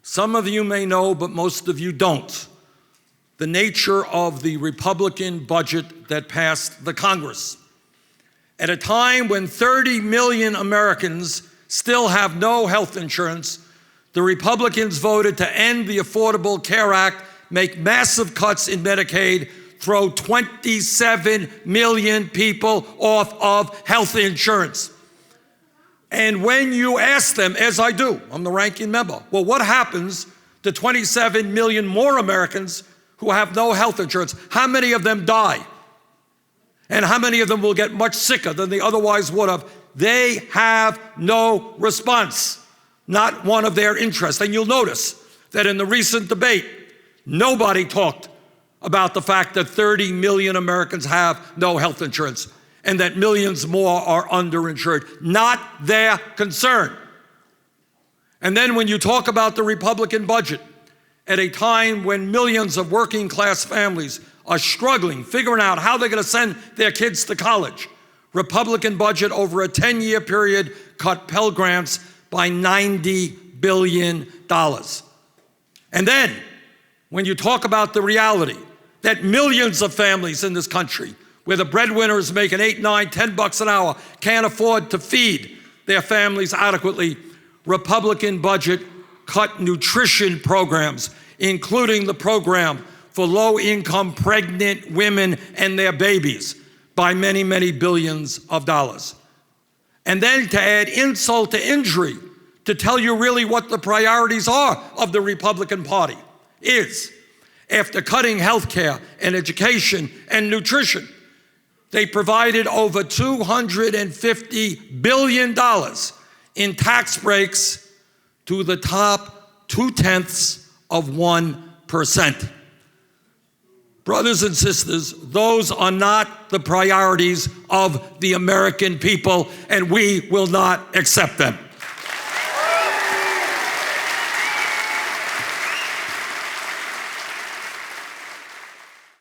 Some of you may know, but most of you don't, the nature of the Republican budget that passed the Congress. At a time when 30 million Americans still have no health insurance, the Republicans voted to end the Affordable Care Act, make massive cuts in Medicaid, throw 27 million people off of health insurance. And when you ask them, as I do, I'm the ranking member, well, what happens to 27 million more Americans who have no health insurance? How many of them die? And how many of them will get much sicker than they otherwise would have? They have no response, not one of their interests. And you'll notice that in the recent debate, nobody talked about the fact that 30 million Americans have no health insurance and that millions more are underinsured. Not their concern. And then when you talk about the Republican budget, at a time when millions of working class families are struggling, figuring out how they're going to send their kids to college, Republican budget over a 10-year period cut Pell Grants by $90 billion. And then, when you talk about the reality that millions of families in this country, where the breadwinner is making $8, $9, $10 an hour, can't afford to feed their families adequately, Republican budget cut nutrition programs, including the program for low-income pregnant women and their babies, by many, many billions of dollars. And then to add insult to injury, to tell you really what the priorities are of the Republican Party is, after cutting health care and education and nutrition, they provided over $250 billion in tax breaks to the top 0.2%. Brothers and sisters, those are not the priorities of the American people, and we will not accept them.